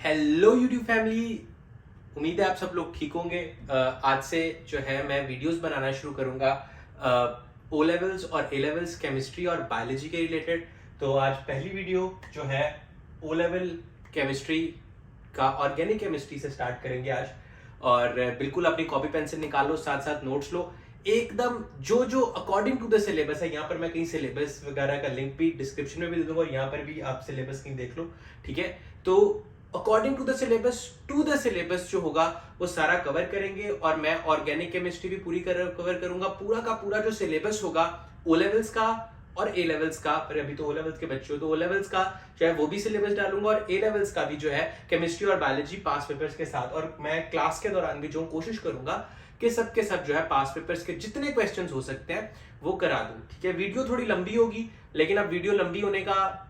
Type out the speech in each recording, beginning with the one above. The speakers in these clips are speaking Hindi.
हेलो यूट्यूब फैमिली, उम्मीद है आप सब लोग ठीक होंगे। आज से जो है मैं वीडियोस बनाना शुरू करूंगा ओ लेवल्स और ए लेवल्स केमिस्ट्री और बायोलॉजी के रिलेटेड। तो आज पहली वीडियो जो है ओ लेवल केमिस्ट्री का ऑर्गेनिक केमिस्ट्री से स्टार्ट करेंगे आज। और बिल्कुल अपनी कॉपी पेंसिल निकालो, साथ साथ नोट्स लो एकदम जो जो अकॉर्डिंग टू द सिलेबस है। यहाँ पर मैं कहीं सिलेबस वगैरह का लिंक भी डिस्क्रिप्शन में भी दे दूंगा और यहाँ पर भी आप सिलेबस कहीं देख लो, ठीक है। तो अकॉर्डिंग टू द सिलेबस जो होगा वो सारा कवर करेंगे और मैं ऑर्गेनिक केमिस्ट्री भी पूरी कवर करूंगा। पूरा का पूरा जो सिलेबस होगा ओ लेवल्स का और ए लेवल्स का, पर अभी तो ओ लेवल्स के बच्चे हो तो ओ लेवल्स का जो है वो भी सिलेबस डालूंगा और ए लेवल्स का भी जो है केमिस्ट्री और बायोलॉजी पास पेपर्स के साथ। और मैं क्लास के दौरान भी जो कोशिश करूंगा कि सब के सब जो है पास पेपर्स के जितने क्वेश्चंस हो सकते हैं वो करा दूं, ठीक है। वीडियो थोड़ी लंबी होगी, लेकिन अब वीडियो लंबी होने का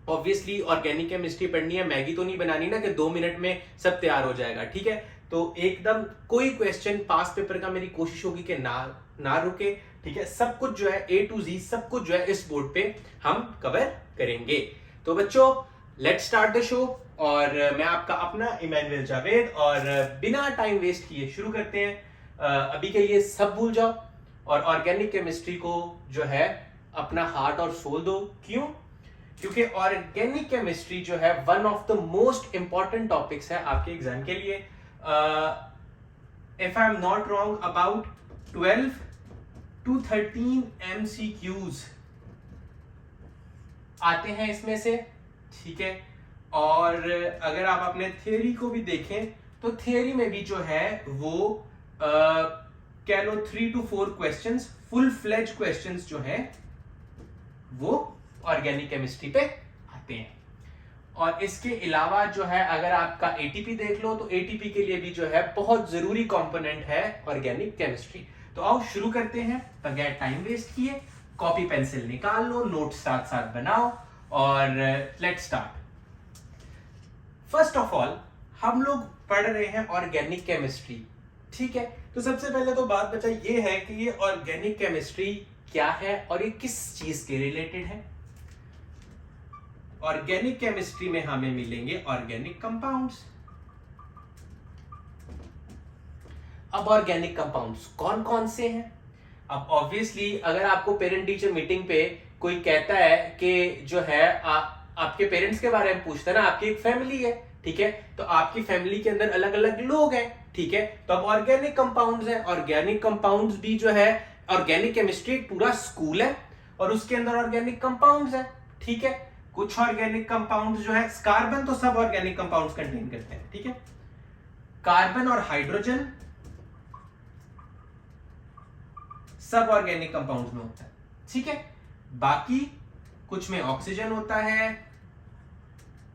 ऑब्वियसली ऑर्गेनिक केमिस्ट्री पढ़नी है, मैगी तो नहीं बनानी ना कि 2 मिनट में सब तैयार हो जाएगा, ठीक है। तो एकदम कोई क्वेश्चन पास पेपर का मेरी कोशिश होगी कि ना रुके, ठीक है। सब कुछ जो है A to Z सब कुछ जो है इस बोर्ड पे हम कवर करेंगे। तो बच्चों लेट्स स्टार्ट द शो। और मैं आपका अपना इमैनुअल जावेद, और बिना टाइम वेस्ट किए शुरू करते हैं। अभी के लिए सब भूल जाओ और ऑर्गेनिक केमिस्ट्री को जो है अपना हार्ट और सोल दो। क्यों? क्योंकि ऑर्गेनिक केमिस्ट्री जो है one of the most important topics है आपके एग्जाम के लिए। If I am not wrong about 12 to 13 MCQs आते हैं इसमें से, ठीक है। और अगर आप अपने थियरी को भी देखें तो थियरी में भी जो है वो कह लो 3 to 4 questions, full fledged questions जो है वो ऑर्गेनिक केमिस्ट्री पे आते हैं। और इसके अलावा जो है अगर आपका एटीपी देख लो तो एटीपी के लिए भी जो है बहुत जरूरी कंपोनेंट है ऑर्गेनिक केमिस्ट्री। तो आओ शुरू करते हैं बगैर टाइम वेस्ट किए। कॉपी पेंसिल निकाल लो, नोट साथ साथ बनाओ और let's start. First of all हम लोग पढ़ रहे हैं ऑर्गेनिक केमिस्ट्री, ठीक है। तो सबसे पहले तो बात बचा ये है कि ये ऑर्गेनिक केमिस्ट्री क्या है और ये किस चीज के रिलेटेड है। ऑर्गेनिक केमिस्ट्री में हमें मिलेंगे ऑर्गेनिक कंपाउंड्स। अब ऑर्गेनिक कंपाउंड्स कौन कौन से हैं? अब ऑब्वियसली अगर आपको पेरेंट टीचर मीटिंग पे कोई कहता है कि जो है आपके पेरेंट्स के बारे में पूछता है ना, आपकी एक फैमिली है, ठीक है। तो आपकी फैमिली के अंदर अलग अलग लोग हैं, ठीक है। तो अब ऑर्गेनिक कंपाउंड्स हैं। ऑर्गेनिक कंपाउंड्स भी जो है ऑर्गेनिक केमिस्ट्री एक पूरा स्कूल है और उसके अंदर ऑर्गेनिक कंपाउंड्स है, ठीक है। कुछ ऑर्गेनिक कंपाउंड्स जो है, कार्बन तो सब ऑर्गेनिक कंपाउंड्स कंटेन करते हैं, ठीक है। कार्बन और हाइड्रोजन सब ऑर्गेनिक कंपाउंड्स में होता है, ठीक है। बाकी कुछ में ऑक्सीजन होता है,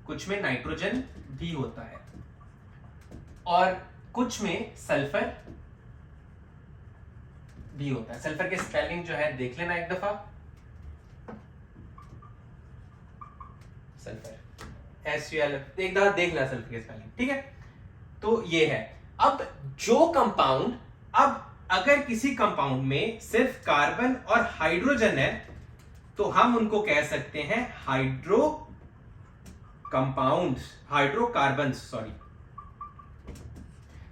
कुछ में नाइट्रोजन भी होता है और कुछ में सल्फर भी होता है। सल्फर के स्पेलिंग जो है देख लेना एक दफा, सल्फर SUL, एक दफा देख लेना सल्फर के स्पेलिंग, ठीक है। तो ये है। अब जो कंपाउंड, अब अगर किसी कंपाउंड में सिर्फ कार्बन और हाइड्रोजन है तो हम उनको कह सकते हैं हाइड्रो कंपाउंड्स, हाइड्रोकार्बन्स, सॉरी।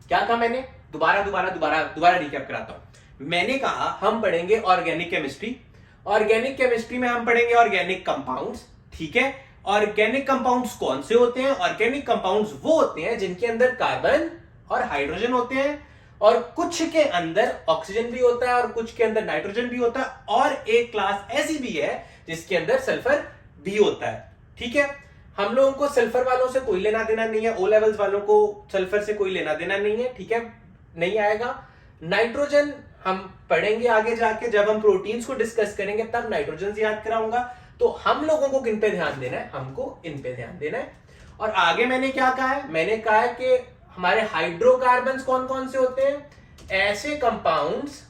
क्या कहा मैंने? दोबारा रिकैप कराता हूं। मैंने कहा हम पढ़ेंगे ऑर्गेनिक केमिस्ट्री। ऑर्गेनिक केमिस्ट्री में हम पढ़ेंगे ऑर्गेनिक कंपाउंड्स, ठीक है। ऑर्गेनिक कंपाउंड्स कौन से होते हैं? ऑर्गेनिक कंपाउंड्स वो होते हैं जिनके अंदर कार्बन और हाइड्रोजन होते हैं और कुछ के अंदर ऑक्सीजन भी होता है और कुछ के अंदर नाइट्रोजन भी होता है और एक क्लास ऐसी भी है जिसके अंदर सल्फर भी होता है, ठीक है। हम लोगों को सल्फर वालों से कोई लेना देना नहीं है, ओ लेवल्स वालों को सल्फर से कोई लेना देना नहीं है, ठीक है, नहीं आएगा। नाइट्रोजन हम पढ़ेंगे आगे जाके, जब हम प्रोटीन्स को डिस्कस करेंगे तब नाइट्रोजन याद कराऊंगा। तो हम लोगों को किन पे ध्यान देना है? हमको इन पे ध्यान देना है। और आगे मैंने क्या कहा है? मैंने कहा है कि हमारे हाइड्रोकार्बन्स कौन कौन से होते हैं? ऐसे compounds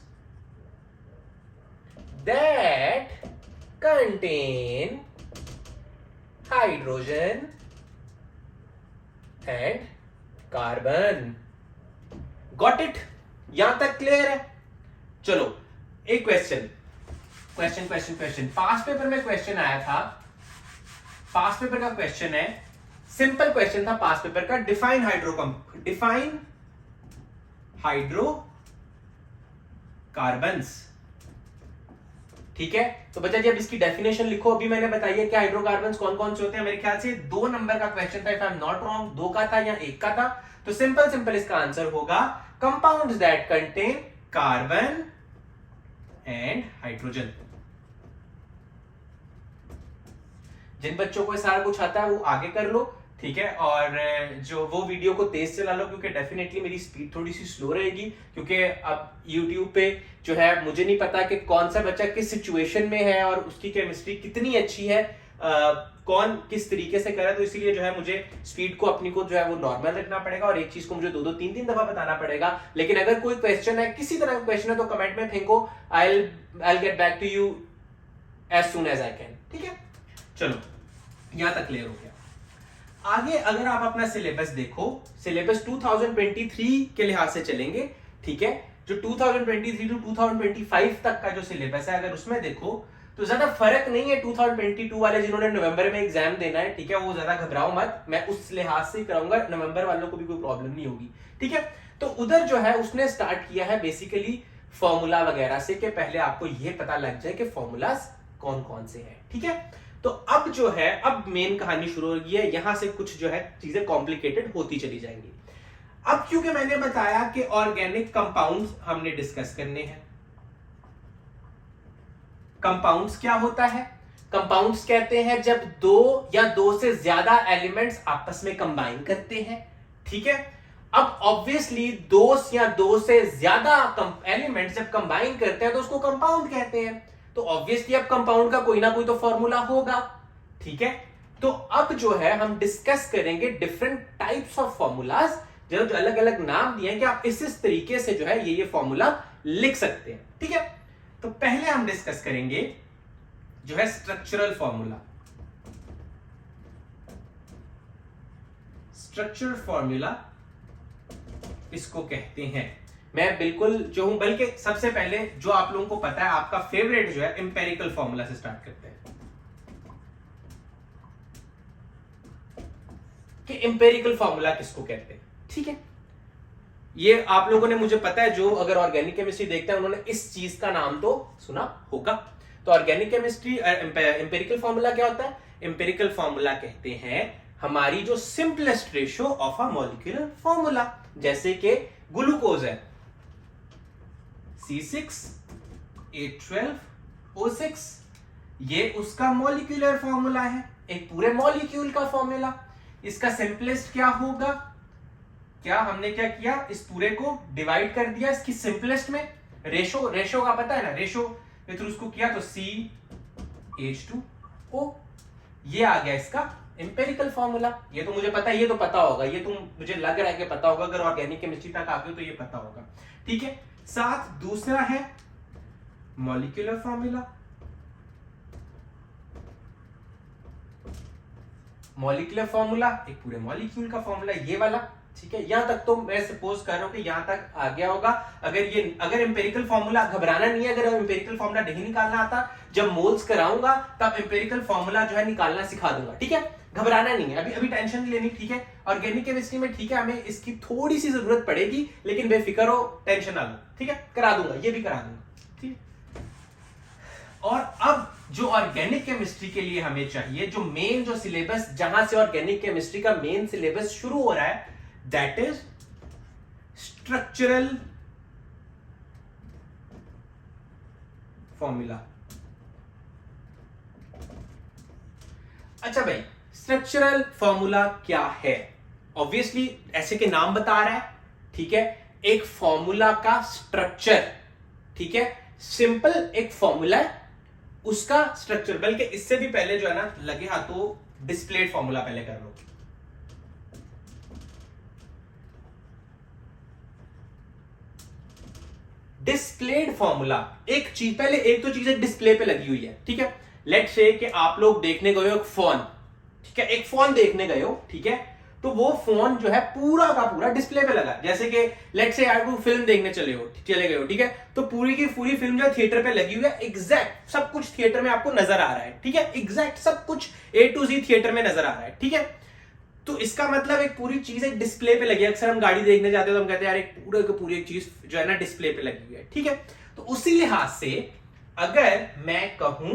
that contain hydrogen and carbon. Got it? यहां तक क्लियर है? चलो एक क्वेश्चन पास पेपर में क्वेश्चन आया था। पास पेपर का क्वेश्चन है सिंपल क्वेश्चन था पास पेपर का, डिफाइन हाइड्रोकार्बन्स। ठीक है, तो बच्चा जी अब इसकी डेफिनेशन लिखो। अभी मैंने बताया कि हाइड्रोकार्बन्स कौन कौन से होते हैं। मेरे ख्याल से 2 नंबर का क्वेश्चन था, if I am not wrong, 2 का था या 1 का था। तो सिंपल इसका आंसर होगा compounds that contain carbon and hydrogen. जिन बच्चों को सारा कुछ आता है वो आगे कर लो, ठीक है, और जो वो वीडियो को तेज चला लो, क्योंकि डेफिनेटली मेरी स्पीड थोड़ी सी स्लो रहेगी, क्योंकि अब YouTube पे जो है मुझे नहीं पता कि कौन सा बच्चा किस सिचुएशन में है और उसकी केमिस्ट्री कितनी अच्छी है, कौन किस तरीके से करे, तो इसीलिए जो है मुझे स्पीड को अपनी को जो है वो नॉर्मल रखना पड़ेगा और एक चीज को मुझे 2-2 3-3 दफा बताना पड़ेगा। लेकिन अगर कोई क्वेश्चन है, किसी तरह का क्वेश्चन है, तो कमेंट में फेंको, I will get back to you as soon as I can. ठीक है, चलो यहां तक क्लियर हो गया। आगे अगर आप अपना सिलेबस देखो, सिलेबस 2023 के लिहाज से चलेंगे, ठीक है, जो 2023 टू 2025 तक का जो सिलेबस है, अगर उसमें देखो तो ज्यादा फर्क नहीं है 2022 वाले जिन्होंने नवंबर में एग्जाम देना है, ठीक है, वो ज्यादा घबराओ मत, मैं उस लिहाज से कराऊंगा, नवंबर वालों को भी कोई प्रॉब्लम नहीं होगी। ठीक है, तो उधर जो है उसने स्टार्ट किया है बेसिकली फॉर्मूला वगैरह से, कि पहले आपको यह पता लग जाए कि फॉर्मूलाज कौन कौन से हैं। ठीक है, तो अब जो है अब मेन कहानी शुरू हो गई है, यहां से कुछ जो है चीजें कॉम्प्लिकेटेड होती चली जाएंगी। अब क्योंकि मैंने बताया कि ऑर्गेनिक कंपाउंड्स हमने डिस्कस करने हैं। कंपाउंड्स क्या होता है? कंपाउंड्स कहते हैं जब 2 या 2 से ज्यादा एलिमेंट्स आपस में कंबाइन करते हैं। ठीक है, अब ऑब्वियसली 2 या 2 से ज्यादा एलिमेंट्स जब कंबाइन करते हैं तो उसको कंपाउंड कहते हैं। तो ऑब्वियसली अब कंपाउंड का कोई ना कोई तो फॉर्मूला होगा। ठीक है, तो अब जो है हम डिस्कस करेंगे डिफरेंट टाइप्स ऑफ फॉर्मूलाज, जो अलग अलग नाम दिए हैं कि आप इस तरीके से जो है ये फॉर्मूला लिख सकते हैं। ठीक है, तो पहले हम डिस्कस करेंगे जो है स्ट्रक्चरल फॉर्मूला। स्ट्रक्चरल फॉर्मूला इसको कहते हैं। मैं बिल्कुल जो हूं, बल्कि सबसे पहले जो आप लोगों को पता है, आपका फेवरेट जो है एम्पेरिकल फॉर्मूला से स्टार्ट करते हैं कि एम्पेरिकल फॉर्मूला किसको कहते हैं। ठीक है, ये आप लोगों ने, मुझे पता है जो अगर ऑर्गेनिक केमिस्ट्री देखते हैं उन्होंने इस चीज का नाम तो सुना होगा। तो ऑर्गेनिक केमिस्ट्री एम्पेरिकल फॉर्मूला क्या होता है? एम्पेरिकल फॉर्मूला कहते हैं हमारी जो simplest ratio of a molecular formula, जैसे कि ग्लूकोज है C6H12O6, ये उसका मॉलिक्यूलर फॉर्मूला है, एक पूरे मॉलिक्यूल का फॉर्मूला। इसका सिंपलेस्ट क्या होगा? क्या हमने क्या किया, इस पूरे को डिवाइड कर दिया इसकी सिंपलेस्ट में, रेशो का पता है ना, रेशो के थ्रू उसको किया तो CH2O, ये आ गया इसका एम्पेरिकल फॉर्मूला। ये तो मुझे पता है, ये तो पता होगा, ये तो मुझे लग रहा है कि पता होगा, अगर ऑर्गेनिक केमिस्ट्री तक आते हो तो ये पता होगा। ठीक है, साथ दूसरा है मॉलिक्यूलर फॉर्मूला। मॉलिक्यूलर फॉर्मूला एक पूरे मॉलिक्यूल का फॉर्मूला, ये वाला। ठीक है, यहां तक तो मैं सपोज कर रहा हूं कि यहां तक आ गया होगा। अगर एम्पेरिकल फॉर्मूला, घबराना नहीं है, अगर एम्पेरिकल फॉर्मूला नहीं निकालना आता, जब मोल्स कराऊंगा तब एम्पेरिकल फॉर्मूला जो है निकालना सिखा दूंगा। ठीक है, घबराना नहीं है, अभी टेंशन नहीं लेनी। ठीक है, ऑर्गेनिक केमिस्ट्री में ठीक है हमें इसकी थोड़ी सी जरूरत पड़ेगी, लेकिन बेफिक्र हो, टेंशन ना लो। ठीक है, करा दूंगा, ये भी करा दूंगा। ठीक है, और अब जो ऑर्गेनिक केमिस्ट्री के लिए हमें चाहिए, जो मेन जो सिलेबस, जहां से ऑर्गेनिक केमिस्ट्री का मेन सिलेबस शुरू हो रहा है, दैट इज स्ट्रक्चरल फॉर्मूला। अच्छा भाई, स्ट्रक्चरल फॉर्मूला क्या है? ऑब्वियसली ऐसे के नाम बता रहा है। ठीक है, एक फॉर्मूला का स्ट्रक्चर। ठीक है, सिंपल एक फॉर्मूला है, उसका स्ट्रक्चर। बल्कि इससे भी पहले जो है ना, लगे हाथों डिस्प्लेड फॉर्मूला पहले कर लो। डिस्प्लेड फॉर्मूला एक चीज, पहले एक तो चीजें डिस्प्ले पे लगी हुई है। ठीक है, लेट्स से कि आप लोग देखने गए हो एक फोन। ठीक है, एक फोन देखने गए हो, ठीक है, तो वो फोन जो है पूरा का पूरा डिस्प्ले पे लगा। जैसे कि लेट्स से आप फिल्म देखने चले गए हो, ठीक है, तो पूरी की पूरी फिल्म जो है थिएटर पे लगी हुई है, एग्जैक्ट सब कुछ थिएटर में आपको नजर आ रहा है। ठीक है, एग्जैक्ट सब कुछ A to Z थिएटर में नजर आ रहा है। ठीक है, तो इसका मतलब एक पूरी चीज एक डिस्प्ले पे लगी है। अक्सर हम गाड़ी देखने जाते हैं तो हम कहते हैं यार एक पूरे की पूरी एक चीज जो है ना डिस्प्ले पे लगी हुई है, ठीक है। तो उसी लिहाज से अगर मैं कहूं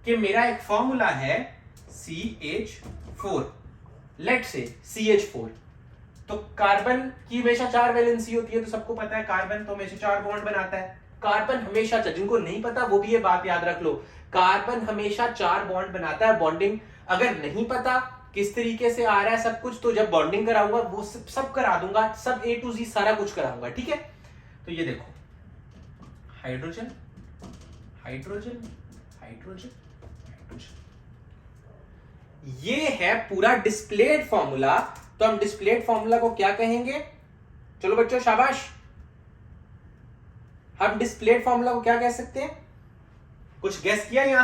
कि मेरा एक फॉर्मूला है CH4, लेट से CH4, तो कार्बन की हमेशा 4 वैलेंसी होती है, तो सबको पता है कार्बन तो हमेशा 4 बॉन्ड बनाता है। कार्बन हमेशा, जिनको नहीं पता वो भी ये बात याद रख लो, कार्बन हमेशा 4 बॉन्ड बनाता है। बॉन्डिंग अगर नहीं पता किस तरीके से आ रहा है सब कुछ, तो जब बॉन्डिंग कराऊंगा वो सब करा दूंगा, सब A to Z सारा कुछ कराऊंगा, ठीक है। तो ये देखो, हाइड्रोजन हाइड्रोजन हाइड्रोजन हाइड्रोजन, ये है पूरा डिस्प्लेड फॉर्मूला। तो हम डिस्प्लेड फॉर्मूला को क्या कहेंगे? चलो बच्चों शाबाश, हम डिस्प्लेड फॉर्मूला को क्या कह सकते हैं? कुछ गेस किया यहां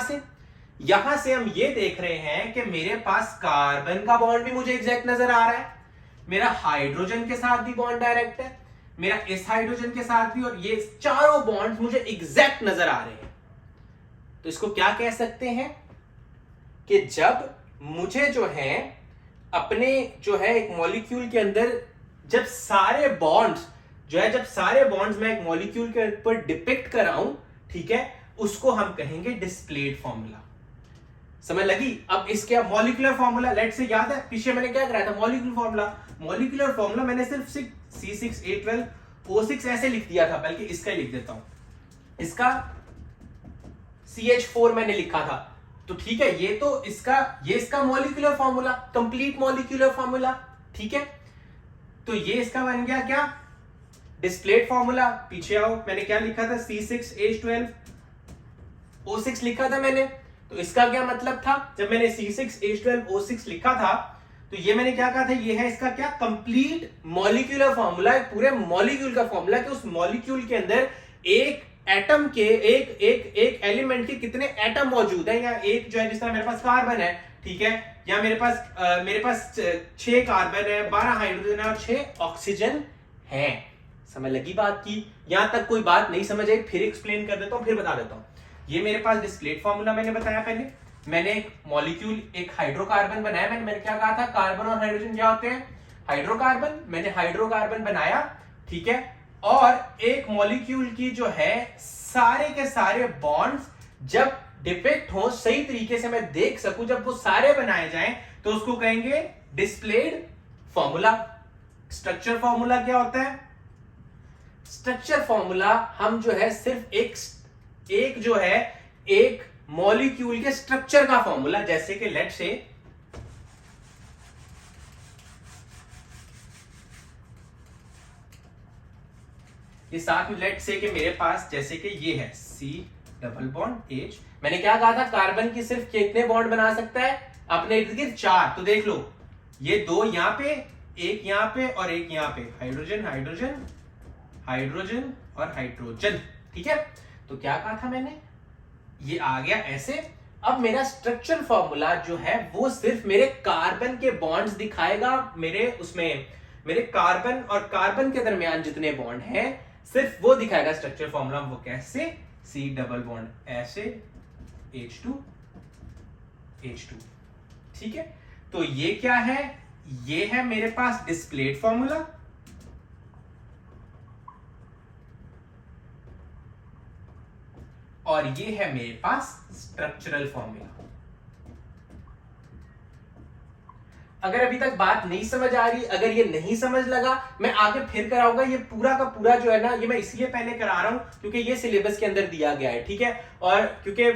से हम ये देख रहे हैं कि मेरे पास कार्बन का बॉन्ड भी मुझे एग्जैक्ट नजर आ रहा है, मेरा हाइड्रोजन के साथ भी बॉन्ड डायरेक्ट है, मेरा इस हाइड्रोजन के साथ भी, और ये चारों बॉन्ड मुझे एग्जैक्ट नजर आ रहे हैं। तो इसको क्या कह सकते हैं कि जब मुझे जो है अपने जो है एक मॉलिक्यूल के अंदर जब सारे बॉन्ड्स जो है, जब सारे बॉन्ड्स मैं एक मॉलिक्यूल के ऊपर डिपिक्ट कराऊं, ठीक है, उसको हम कहेंगे डिस्प्लेड फॉर्मूला। समझ लगी? अब इसके मॉलिक्यूलर फॉर्मूला लेट से याद है पीछे मैंने क्या कराया था? मॉलिक्यूलर फॉर्मूला मैंने सिर्फ C6H12O6 ऐसे लिख दिया था, बल्कि इसका लिख देता हूं, इसका CH4 मैंने लिखा था। तो ठीक है, ये तो इसका molecular formula, complete molecular formula, ठीक है। तो ये इसका बन गया क्या? Displayed formula. पीछे आओ, मैंने क्या लिखा था? C6H12O6 लिखा था मैंने। तो इसका क्या मतलब था? जब मैंने C6H12O6 लिखा था तो ये मैंने क्या कहा था? ये है इसका क्या? कंप्लीट मॉलिक्यूलर फॉर्मूला, एक पूरे मॉलिक्यूल का फॉर्मूला, कि उस मॉलिक्यूल के अंदर एक एटम के एक एलिमेंट के कितने एटम मौजूद है, या एक जो है जिस तरह मेरे पास कार्बन है, ठीक है, या मेरे पास 6 कार्बन है, 12 हाइड्रोजन है और 6 ऑक्सीजन है। समझ लगी बात की? यहां तक कोई बात नहीं समझ आई? फिर एक्सप्लेन कर देता हूं, फिर बता देता हूं। ये मेरे पास डिस्प्लेड फॉर्मूला मैंने बताया पहले। मैंने एक मॉलिक्यूल, एक हाइड्रोकार्बन बनाया। मैंने क्या कहा था? कार्बन और हाइड्रोजन क्या होते हैं? हाइड्रोकार्बन। मैंने हाइड्रोकार्बन बनाया, ठीक है, और एक मॉलिक्यूल की जो है सारे के सारे बॉन्ड्स जब डिपिक्ट हो, सही तरीके से मैं देख सकूं, जब वो सारे बनाए जाएं, तो उसको कहेंगे डिस्प्लेड फॉर्मूला। स्ट्रक्चर फॉर्मूला क्या होता है? स्ट्रक्चर फॉर्मूला हम जो है सिर्फ एक जो है एक मॉलिक्यूल के स्ट्रक्चर का फॉर्मूला, जैसे कि लेट से ये साथ में लेट से कि मेरे पास जैसे कि ये है C डबल बॉन्ड H। मैंने क्या कहा था? कार्बन की सिर्फ कितने बॉन्ड बना सकता है अपने इर्द गिर्द? 4। तो देख लो, ये 2 यहां पे, एक यहां पे और एक यहां पे, हाइड्रोजन हाइड्रोजन हाइड्रोजन और हाइड्रोजन, ठीक है। तो क्या कहा था मैंने? ये आ गया ऐसे। अब मेरा स्ट्रक्चर फॉर्मूला जो है वो सिर्फ मेरे कार्बन के बॉन्ड्स दिखाएगा, मेरे कार्बन और कार्बन के दरमियान जितने बॉन्ड हैं सिर्फ वो दिखाएगा स्ट्रक्चर फॉर्मूला। वो कैसे? C डबल बॉन्ड ऐसे, H2 H2, ठीक है। तो ये क्या है? ये है मेरे पास डिस्प्लेड फॉर्मूला, और ये है मेरे पास स्ट्रक्चरल फॉर्मूला। अगर अभी तक बात नहीं समझ आ रही, अगर ये नहीं समझ लगा, मैं आगे फिर कराऊंगा। ये पूरा का पूरा जो है ना, ये मैं इसलिए पहले करा रहा हूं क्योंकि ये सिलेबस के अंदर दिया गया है, ठीक है। और क्योंकि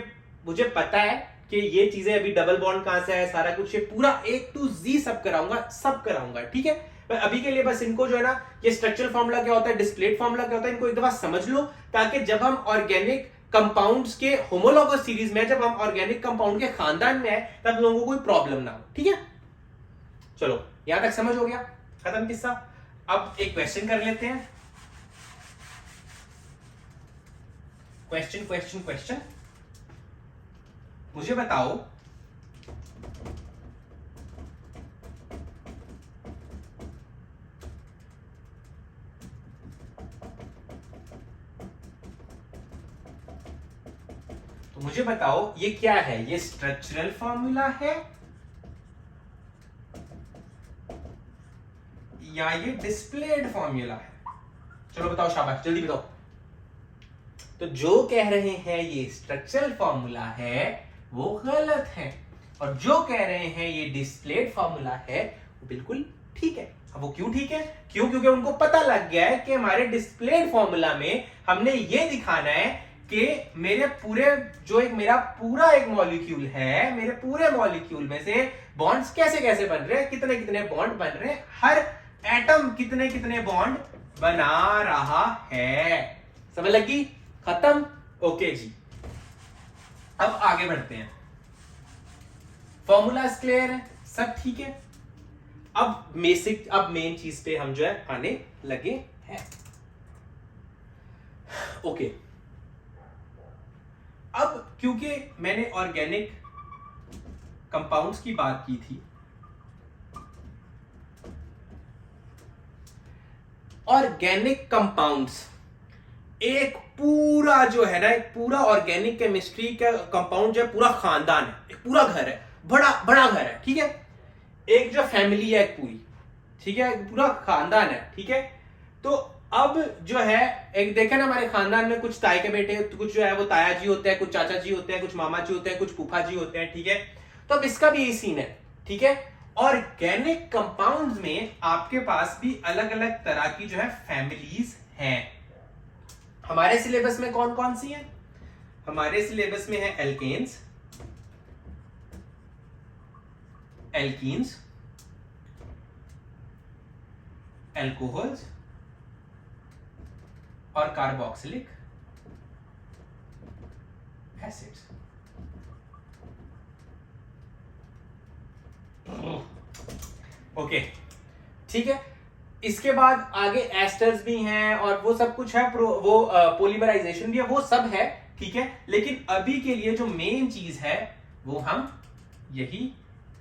मुझे पता है कि ये चीजें अभी डबल बॉन्ड कहां से है, सारा कुछ ये पूरा A to Z सब कराऊंगा, ठीक है। पर अभी के लिए बस इनको जो है ना, ये स्ट्रक्चरल फॉर्मूला क्या होता है, डिस्प्लेड फॉर्मूला क्या होता है, इनको एक दफा समझ लो, ताकि जब हम ऑर्गेनिक कंपाउंड्स के होमोलॉगस सीरीज में, जब हम ऑर्गेनिक कंपाउंड के खानदान में आए, तब लोगों को कोई प्रॉब्लम ना हो, ठीक है। चलो, यहां तक समझ हो गया, खत्म किस्सा। अब एक क्वेश्चन कर लेते हैं। क्वेश्चन मुझे बताओ, ये क्या है? ये स्ट्रक्चरल फॉर्मूला है या ये डिस्प्लेड फॉर्मूला है? चलो बताओ, शाबाश, जल्दी बताओ। तो जो कह रहे हैं ये स्ट्रक्चरल फॉर्मूला है वो गलत है, और जो कह रहे हैं ये डिस्प्लेड फॉर्मूला है वो बिल्कुल ठीक है। अब वो क्यों ठीक है? क्यों? क्योंकि उनको पता लग गया है कि हमारे डिस्प्लेड फॉर्मूला में हमने ये दिखाना है कि मेरे पूरे जो मेरा पूरा एक मॉलिक्यूल है, मेरे पूरे मॉलिक्यूल में से बॉन्ड्स कैसे कैसे बन रहे हैं, कितने कितने बॉन्ड बन रहे हैं, हर एटम कितने कितने बॉन्ड बना रहा है। समझ लगी? खत्म? ओके जी, अब आगे बढ़ते हैं। फॉर्मूला क्लियर है, सब ठीक है। अब मेन चीज पे हम जो है आने लगे हैं। ओके, अब क्योंकि मैंने ऑर्गेनिक कंपाउंड्स की बात की थी, ऑर्गेनिक कंपाउंड्स एक पूरा जो है ना, एक पूरा ऑर्गेनिक केमिस्ट्री का कंपाउंड जो है पूरा खानदान है, एक पूरा घर है, बड़ा बड़ा घर है, ठीक है। एक जो फैमिली है एक पूरी, ठीक है, पूरा खानदान है, ठीक है। तो अब जो है एक देखे ना, हमारे खानदान में कुछ ताई के बेटे, कुछ जो है वो ताया जी होते हैं, कुछ चाचा जी होते हैं, कुछ मामा जी होते हैं, कुछ फूफा जी होते हैं, ठीक है। तो अब इसका भी यही सीन है, ठीक है। ऑर्गेनिक कंपाउंड्स में आपके पास भी अलग अलग तरह की जो है फैमिलीज हैं। हमारे सिलेबस में कौन कौन सी है? हमारे सिलेबस में है एल्केन्स, एल्कीन्स, एल्कोहल्स और कार्बोक्सिलिक एसिड्स। ओके, ठीक है। इसके बाद आगे एस्टर्स भी हैं और वो सब कुछ है, वो पॉलीमराइजेशन भी है, वो सब है, ठीक है। लेकिन अभी के लिए जो मेन चीज है वो हम यही,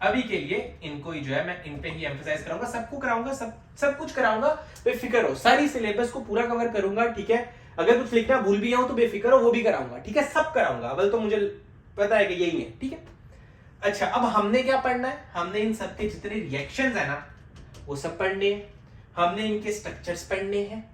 अभी के लिए इनको ही जो है मैं इन पे ही एम्फसाइज कराऊंगा, सबको कराऊंगा, सब कुछ कराऊंगा, बेफिक्र हो, सारी सिलेबस को पूरा कवर करूंगा, ठीक है। अगर कुछ लिखना भूल भी जाऊं तो बेफिक्र हो, वो भी कराऊंगा, ठीक है, सब कराऊंगा। अवल तो मुझे पता है कि यही है, ठीक है। अच्छा, अब हमने क्या पढ़ना है? हमने इन सबके जितने रिएक्शंस है ना वो सब पढ़ने हैं, हमने इनके स्ट्रक्चर्स पढ़ने हैं,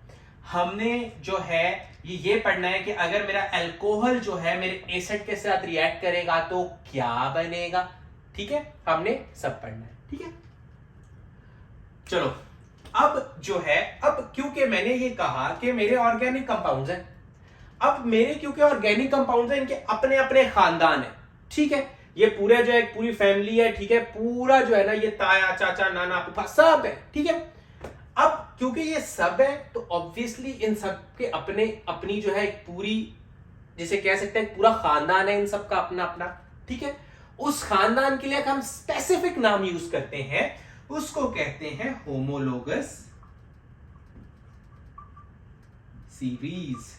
हमने जो है ये पढ़ना है कि अगर मेरा अल्कोहल जो है मेरे एसिड के साथ रिएक्ट करेगा तो क्या बनेगा, ठीक है। हमने सब पढ़ना है, ठीक है। चलो, अब जो है, अब क्योंकि मैंने ये कहा कि मेरे ऑर्गेनिक कंपाउंड्स हैं, अब मेरे क्योंकि ऑर्गेनिक कंपाउंड्स हैं, इनके अपने अपने खानदान है, ठीक है। ये पूरे जो है पूरी फैमिली है, ठीक है, पूरा जो है ना ये ताया चाचा नाना फूफा सब है, ठीक है। अब क्योंकि ये सब है तो ऑब्वियसली इन सब के अपने अपनी जो है एक पूरी, जिसे कह सकते हैं पूरा खानदान है, इन सब का अपना अपना, ठीक है। उस खानदान के लिए हम स्पेसिफिक नाम यूज करते हैं, उसको कहते हैं होमोलोगस सीरीज,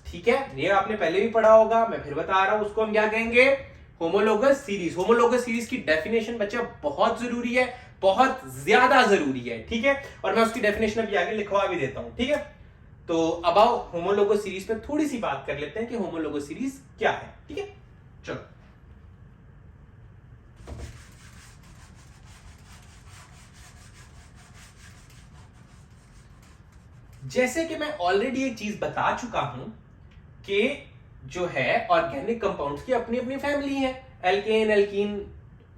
ठीक है। ये आपने पहले भी पढ़ा होगा, मैं फिर बता रहा हूं, उसको हम क्या कहेंगे? Homologous series. होमोलोगस सीरीज की डेफिनेशन बच्चा बहुत जरूरी है, बहुत ज्यादा जरूरी है, ठीक है। और मैं उसकी डेफिनेशन अभी आगे लिखवा भी देता हूं, ठीक है। तो अब आओ होमोलोगस सीरीज पे थोड़ी सी बात कर लेते हैं कि होमोलोगस सीरीज क्या है, ठीक है। चलो, जैसे कि मैं ऑलरेडी एक चीज बता चुका हूं कि जो है ऑर्गेनिक कंपाउंड्स की अपनी अपनी फैमिली है, alkane, alkene,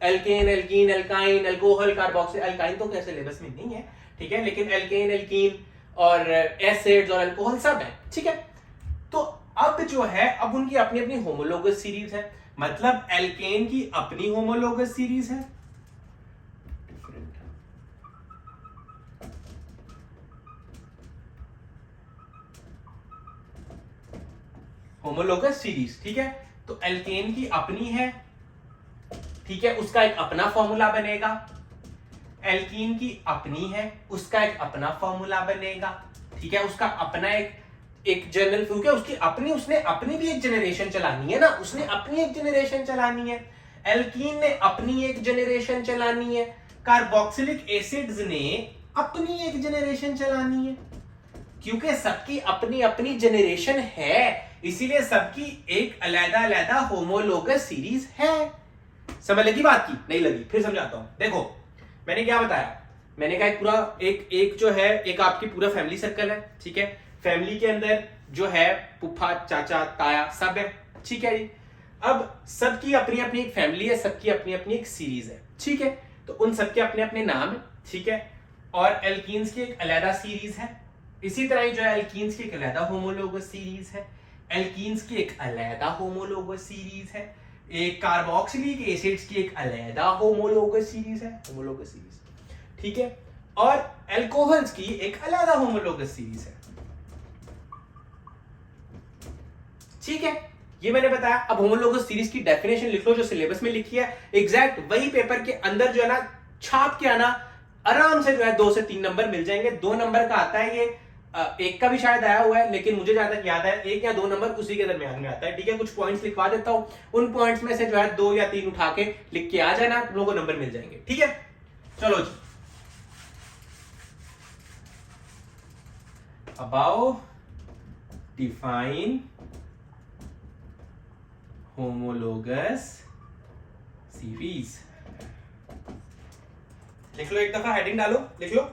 alkane, alkene, alkyne, alcohol, carboxyl. Alkyne तो क्या सिलेबस में नहीं है, ठीक है, लेकिन एल्केन, एल्कीन और एसिड्स और अल्कोहल सब है, ठीक है। तो अब जो है, अब उनकी अपनी अपनी होमोलोगस सीरीज है, मतलब एल्केन की अपनी होमोलोगस सीरीज है, होमोलोगस सीरीज, ठीक है। तो एल्केन की अपनी है, ठीक है, उसका एक अपना फॉर्मूला बनेगा। एल्कीन की अपनी है, उसका एक अपना फॉर्मूला बनेगा, ठीक है, उसका अपना एक जनरल, क्योंकि उसकी अपनी, उसने अपनी भी एक जनरेशन चलानी है ना, उसने अपनी एक जनरेशन चलानी है, एल्कीन ने अपनी एक जनरेशन चलानी है, कार्बोक्सिलिक एसिड्स ने अपनी एक जनरेशन चलानी है। क्योंकि सबकी अपनी अपनी जनरेशन है, इसीलिए सबकी एक अलग-अलग होमोलोगस सीरीज है। समझ लगी बात की? नहीं लगी? फिर समझाता हूं। देखो, मैंने क्या बताया मैंने कहा एक पूरा एक जो है एक आपकी पूरा फैमिली सर्कल है, ठीक है। फैमिली के अंदर जो है फूफा, चाचा, ताया सब है, ठीक है जी। अब सबकी अपनी अपनी एक फैमिली है, सबकी अपनी अपनी एक सीरीज है, ठीक है। तो उन सबके अपने अपने नाम है, ठीक है। और एल्कीन्स की एक अलग सीरीज है, इसी तरह ही जो है एल्कीन्स की एक अलग होमोलोगस सीरीज है, एल्कीन्स की एक अलग होमोलोगस सीरीज है, एक कार्बोक्सिलिक एसिड्स की एक अलग होमोलोगस सीरीज है, होमोलोगस सीरीज, ठीक है। और एल्कोहल्स की एक अलग होमोलोगस सीरीज है, ठीक है। ये मैंने बताया। अब होमोलोगस सीरीज की डेफिनेशन लिख लो जो सिलेबस में लिखी है, एग्जैक्ट वही पेपर के अंदर जो है ना छाप के आना, आराम से जो है 2 से 3 नंबर मिल जाएंगे। 2 नंबर का आता है ये, एक का भी शायद आया हुआ है, लेकिन मुझे जहां तक याद है 1 या 2 नंबर उसी के दरमियान में आता है, ठीक है। कुछ पॉइंट्स लिखवा देता हूं, उन पॉइंट्स में से जो है 2 या 3 उठा के लिख के आ जाना, तुम लोगों को नंबर मिल जाएंगे, ठीक है। चलो जी, अबाउट डिफाइन होमोलोगस सीरीज। लिख लो, एक दफा हेडिंग डालो, लिख लो।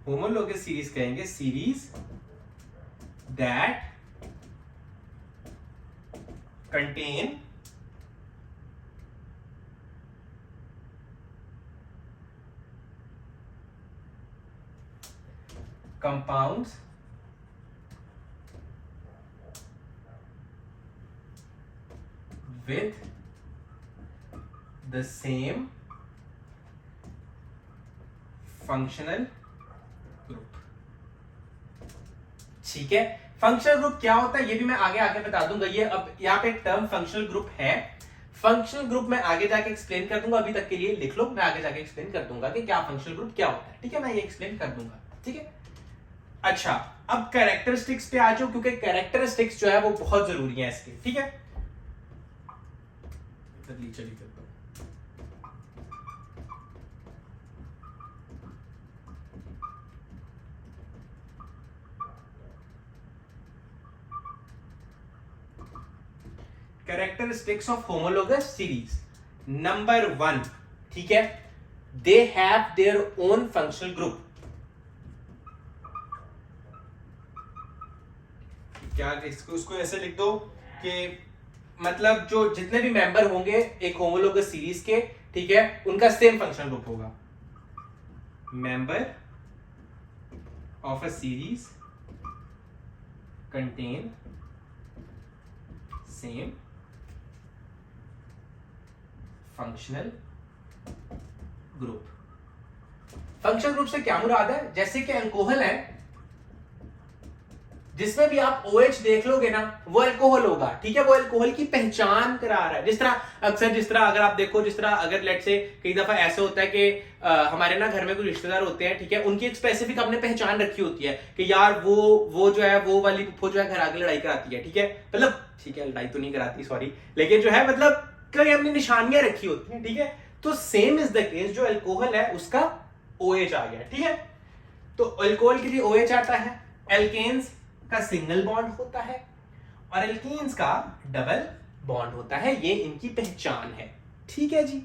होमोलोगस सीरीज कहेंगे series that contain compounds with the same functional group, ठीक है। फंक्शनल ग्रुप क्या होता है ये भी मैं आगे आगे बता दूंगा। ये अब यहाँ पे एक टर्म फंक्शनल ग्रुप है, फंक्शनल ग्रुप मैं आगे जाके एक्सप्लेन कर दूंगा, अभी तक के लिए लिख लो, मैं आगे जाके एक्सप्लेन कर दूंगा कि क्या फंक्शनल ग्रुप क्या होता है, ठीक है। मैं ये एक्सप्लेन कर दूंगा, ठीक है। अच्छा, अब कैरेक्टरिस्टिक्स पे आ जाओ, क्योंकि कैरेक्टरिस्टिक्स जो है वो बहुत जरूरी है इसके, ठीक है। चलिए करता हूं। Characteristics of homologous series, number 1, ठीक है, they have their own functional group. क्या इसको उसको ऐसे लिख दो कि मतलब जो जितने भी मेंबर होंगे एक होमोलोगस सीरीज के, ठीक है, उनका सेम फंक्शनल ग्रुप होगा। Member of a series contain same functional group. Functional group से क्या मुराद है? जैसे कि अल्कोहल है, जिसमें भी आप OH देख लोगे ना वो अल्कोहल होगा, ठीक है, वो अल्कोहल की पहचान करा रहा है। जिस तरह अगर आप देखो, जिस तरह अगर लेट से कई दफा ऐसे होता है कि हमारे ना घर में कोई रिश्तेदार होते हैं, ठीक है, उनकी एक स्पेसिफिक हमने पहचान रखी होती है कि यार वो जो है वो वाली पुप्पो जो है घर आके लड़ाई कराती है, ठीक है, मतलब ठीक है लड़ाई तो नहीं कराती, सॉरी, लेकिन जो है मतलब कई हमने निशानियां रखी होती हैं, ठीक है। तो सेम इज द केस, जो अल्कोहल है उसका OH आ गया, ठीक है। तो अल्कोहल के लिए OH आता है, एल्केन्स का सिंगल बॉन्ड होता है और एल्कीन्स का डबल बॉन्ड होता है, ये इनकी पहचान है, ठीक है जी।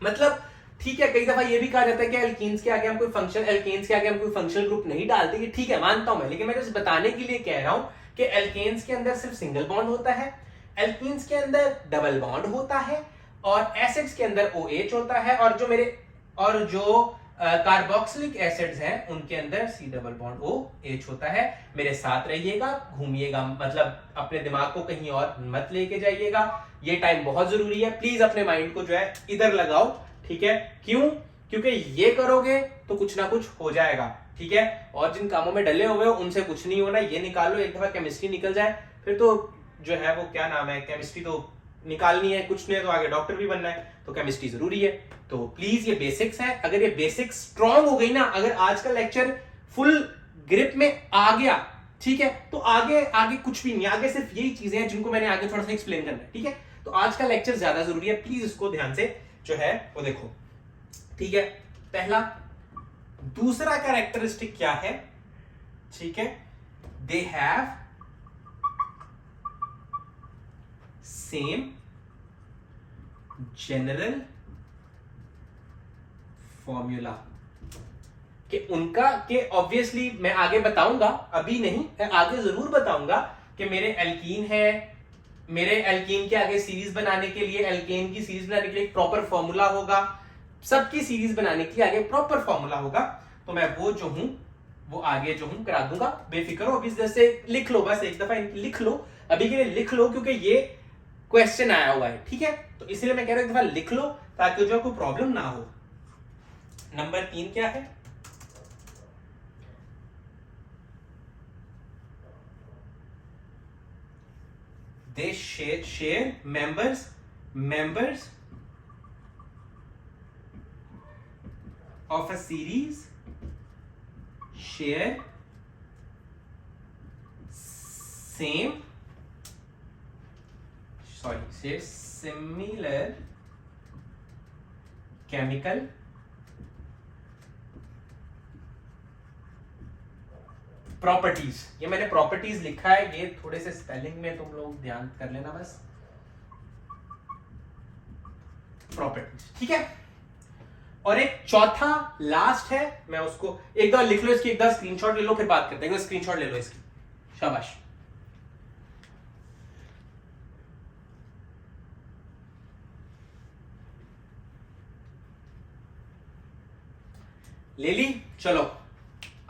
मतलब ठीक है, कई दफा ये भी कहा जाता है कि एल्कीन्स के आगे हम कोई फंक्शन, एल्केन्स के आगे हम कोई फंक्शनल ग्रुप नहीं डालते, कि ठीक है मानता हूं मैं, लेकिन मैं जस्ट बताने के लिए कह रहा हूं कि एल्केन्स के अंदर सिर्फ सिंगल बॉन्ड होता है, एल्कीन्स के अंदर डबल बॉन्ड होता है और एसिड्स के अंदर OH होता है, और जो कार्बोक्सिलिक एसिड्स हैं उनके अंदर C डबल बॉन्ड OH होता है। मेरे साथ रहिएगा, घूमिएगा, मतलब अपने दिमाग को कहीं और मत लेके जाइएगा, ये टाइम बहुत जरूरी है। प्लीज अपने माइंड को जो है इधर लगाओ, ठीक है। क्यों? क्योंकि ये करोगे तो कुछ ना कुछ हो जाएगा, ठीक है। और जिन कामों में डले हुए हो उनसे कुछ नहीं होना, ये निकालो। एक दफा केमिस्ट्री निकल जाए फिर तो जो है वो क्या नाम है, केमिस्ट्री तो निकालनी है, कुछ नहीं तो आगे डॉक्टर भी बनना है, तो केमिस्ट्री जरूरी है। तो प्लीज ये बेसिक्स है, अगर ये बेसिक्स स्ट्रांग हो गई ना, अगर आज का लेक्चर फुल ग्रिप में आ गया, ठीक है, तो आगे आगे कुछ भी नहीं, आगे सिर्फ यही चीजें हैं जिनको मैंने आगे थोड़ा सा एक्सप्लेन करना है, ठीक है। तो आज का लेक्चर ज्यादा जरूरी है, प्लीज इसको ध्यान से जो है वो देखो, ठीक है। पहला, दूसरा कैरेक्टरिस्टिक क्या है, ठीक है, they have same general formula, कि उनका के ऑब्वियसली मैं आगे बताऊंगा, अभी नहीं, मैं आगे जरूर बताऊंगा कि मेरे एल्कीन है, मेरे एल्कीन के आगे सीरीज बनाने के लिए, एल्केन की सीरीज बनाने के लिए एक प्रॉपर फॉर्मूला होगा, सबकी सीरीज बनाने के लिए आगे प्रॉपर फॉर्मूला होगा, तो मैं वो जो हूं वो आगे जो हूं करा दूंगा, बेफिक्र हो। अभी जैसे लिख लो, बस एक दफा लिख लो, अभी के लिए लिख लो, क्योंकि ये क्वेश्चन आया हुआ है, ठीक है। तो इसलिए मैं कह रहा हूं एक दफा लिख लो ताकि जो कोई प्रॉब्लम ना हो। नंबर 3 क्या है, they share members of a series share similar chemical properties. ये मैंने प्रॉपर्टीज लिखा है, ये थोड़े से स्पेलिंग में तुम लोग ध्यान कर लेना बस, प्रॉपर्टीज, ठीक है। और एक चौथा लास्ट है, मैं उसको एक बार लिख लो, इसकी एक बार स्क्रीनशॉट ले लो, फिर बात करते हैं। स्क्रीनशॉट ले लो इसकी, शाबाश। ले ली, चलो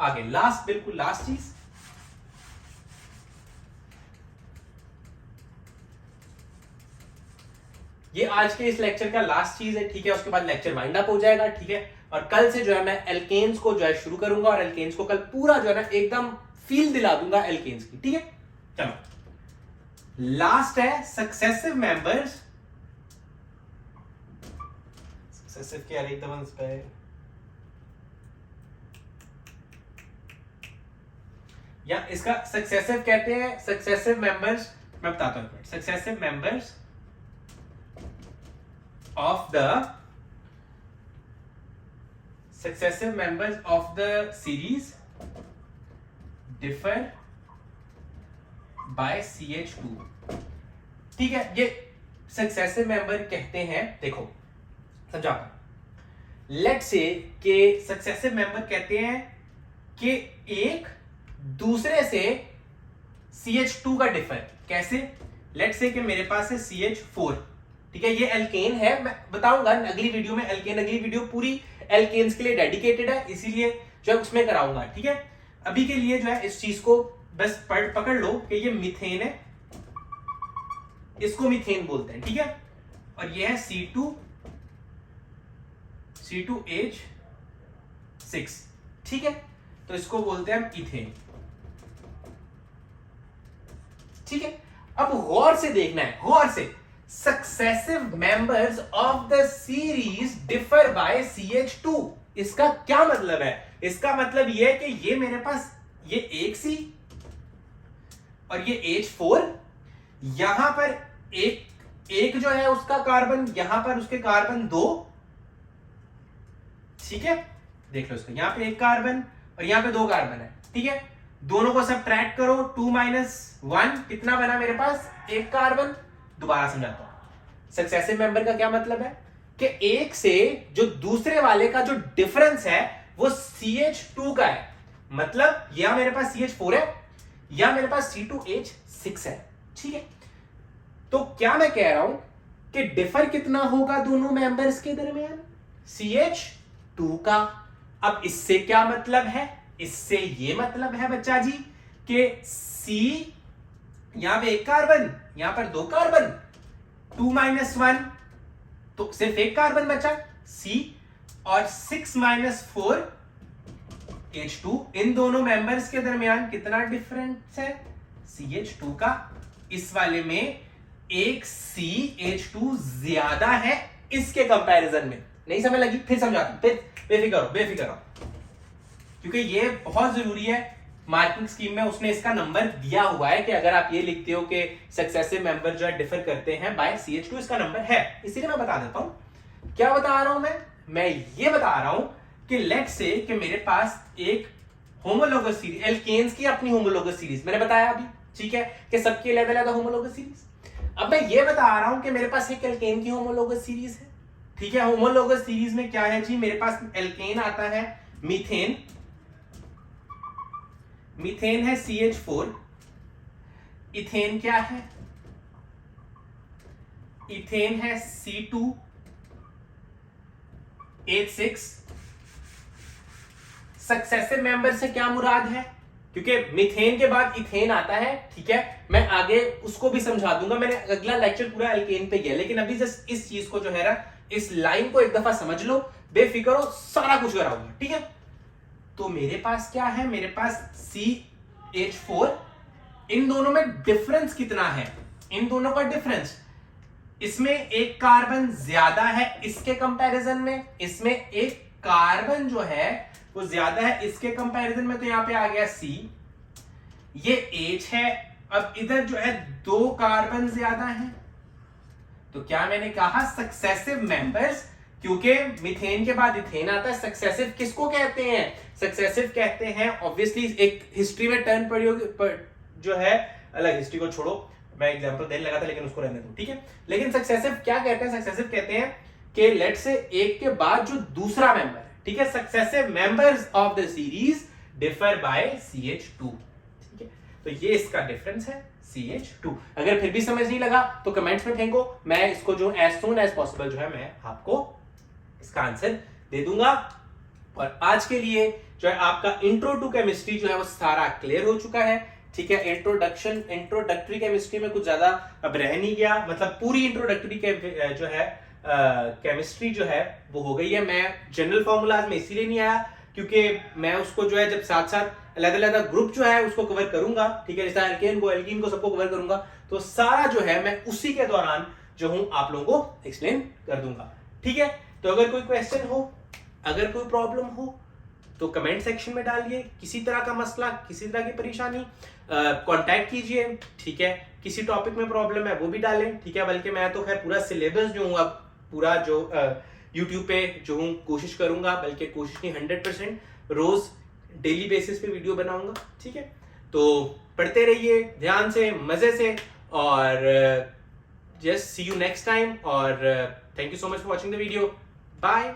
आगे, लास्ट, बिल्कुल लास्ट चीज, ये आज के इस लेक्चर का लास्ट चीज है, ठीक है। उसके बाद लेक्चर वाइंड अप हो जाएगा, ठीक है। और कल से जो है मैं एल्केन्स को जो है शुरू करूंगा, और एल्केन्स को कल पूरा जो है ना एकदम फील दिला दूंगा एल्केन्स की, ठीक है। चलो लास्ट है सक्सेसिव मेंबर्स, सक्सेसिव के एकदम इस पे या इसका सक्सेसिव कहते हैं, सक्सेसिव मेंबर्स, मैं बताता हूं, successive members of the series differ by CH2, ठीक है। ये सक्सेसिव मेंबर कहते हैं, देखो समझा, लेट्स से कि सक्सेसिव मेंबर कहते हैं कि एक दूसरे से CH2 का डिफर, कैसे, लेट्स से कि मेरे पास है CH4, ठीक है, ये एल्केन है, मैं बताऊंगा अगली वीडियो में, एल्केन अगली वीडियो पूरी एल्केन्स के लिए डेडिकेटेड है, इसीलिए जो है उसमें कराऊंगा, ठीक है। अभी के लिए जो है इस चीज को बस पकड़ लो कि ये मीथेन है, इसको मीथेन बोलते हैं, ठीक है। और ये है C2H6, ठीक है, तो इसको बोलते हैं हम इथेन, ठीक है। अब गौर से देखना है, गौर से, successive members of the series differ by CH2, इसका क्या मतलब है, इसका मतलब यह है कि ये मेरे पास ये एक C और ये H4, यहां पर एक जो है उसका कार्बन, यहां पर उसके कार्बन 2, ठीक है, देख लो इसको, यहां पे एक कार्बन और यहां पे 2 कार्बन है, ठीक है। दोनों को सब्ट्रैक्ट करो, 2 - 1 कितना बना मेरे पास, एक कार्बन। दोबारा समझाता हूं, सक्सेसिव मेंबर का क्या मतलब है कि एक से जो दूसरे वाले का जो डिफरेंस है वो CH2 का है, मतलब या मेरे पास CH4 है या मेरे पास C2H6 है, ठीक है। तो क्या मैं कह रहा हूं कि डिफर कितना होगा दोनों मेंबर्स के दरमियान, CH2 का। अब इससे क्या मतलब है, इससे ये मतलब है बच्चा जी कि C, यहां पे एक कार्बन, यहां पर 2 कार्बन, 2 - 1 तो सिर्फ एक कार्बन बचा C, और 6 - 4 H2, इन दोनों मेंबर्स के दरमियान कितना डिफरेंस है, CH2 का। इस वाले में एक CH2 ज्यादा है इसके कंपैरिजन में, नहीं समझ लगी, फिर समझाता हूं, फिर बेफिक्र हो, क्योंकि ये बहुत जरूरी है मार्किंग स्कीम में उसने इसका नंबर दिया हुआ है कि अगर आप ये लिखते हो कि सक्सेसिव मेंबर जो है डिफर करते हैं बाय CH2, इसका नंबर है। इसीलिए मैं बता देता हूं क्या बता रहा हूं मैं ये बता रहा हूं कि लेट्स से कि मेरे पास एक होमोलोगस सीरीज, एल्केन्स की अपनी होमोलोगस सीरीज मैंने बताया अभी, ठीक है, कि सबकी अलग-अलग होमोलोगस सीरीज। अब मैं ये बता रहा हूं कि मेरे पास एक एल्केन की होमोलोगस सीरीज है, ठीक है। होमोलोगस सीरीज में क्या है जी, मेरे पास एल्केन आता है मीथेन, मीथेन है CH4, इथेन क्या है, इथेन है C2H6। सक्सेसिव मेंबर से क्या मुराद है, क्योंकि मीथेन के बाद इथेन आता है, ठीक है, मैं आगे उसको भी समझा दूंगा, मैंने अगला लेक्चर पूरा एल्केन पे किया, लेकिन अभी जस्ट इस चीज को जो है ना, इस लाइन को एक दफा समझ लो, बेफिक्र हो, सारा कुछ कराऊंगा, ठीक है। तो मेरे पास क्या है, मेरे पास CH4, इन दोनों में डिफरेंस कितना है, इन दोनों का डिफरेंस, इसमें एक कार्बन ज्यादा है इसके कंपैरिजन में, इसमें एक कार्बन जो है वो ज्यादा है इसके कंपैरिजन में, तो यहां पे आ गया C, ये H है। अब इधर जो है 2 कार्बन ज्यादा है, तो क्या मैंने कहा सक्सेसिव मेंबर्स, क्योंकि मीथेन के बाद इथेन आता है। सक्सेसिव किसको कहते हैं, सक्सेसिव कहते हैं ऑब्वियसली, एक हिस्ट्री में टर्न पड़ी होगी जो है, अलग हिस्ट्री को छोड़ो, मैं एग्जांपल देने लगा था लेकिन उसको रहने दो, ठीक है। लेकिन सक्सेसिव क्या कहते हैं, सक्सेसिव कहते हैं कि लेट से एक के बाद जो दूसरा मेंबर है, ठीक है, successive members of the series differ by CH2, ठीक है। तो ये इसका डिफरेंस है CH2। अगर फिर भी समझ नहीं लगा तो कमेंट्स में फेंको, मैं इसको जो एज सून एज पॉसिबल जो है मैं आपको इसका आंसर दे दूंगा। और आज के लिए जो है आपका इंट्रो टू केमिस्ट्री जो है वो सारा क्लियर हो चुका है, ठीक है। इंट्रोडक्टरी केमिस्ट्री में कुछ ज्यादा अब रह नहीं गया, मतलब पूरी इंट्रोडक्टरी के जो है केमिस्ट्री जो है वो हो गई है। मैं जनरल फॉर्मूलाज में इसीलिए नहीं आया क्योंकि मैं उसको जो है जब साथ साथ अलग अलग ग्रुप जो है उसको कवर करूंगा, ठीक है, जैसे एल्केन को एल्कीन को सबको कवर करूंगा, तो सारा जो है मैं उसी के दौरान जो हूं आप लोगों को एक्सप्लेन कर दूंगा, ठीक है। तो अगर कोई क्वेश्चन हो, अगर कोई प्रॉब्लम हो तो कमेंट सेक्शन में डालिए, किसी तरह का मसला, किसी तरह की परेशानी कांटेक्ट कीजिए, ठीक है। किसी टॉपिक में प्रॉब्लम है वो भी डालें, ठीक है। बल्कि मैं तो खैर पूरा सिलेबस जो हूँ अब पूरा जो यूट्यूब पे जो हूँ कोशिश करूंगा, बल्कि कोशिश नहीं 100% रोज डेली बेसिस पे वीडियो बनाऊंगा, ठीक है। तो पढ़ते रहिए ध्यान से, मजे से, और just see you next time, और thank you so much for watching the video, bye.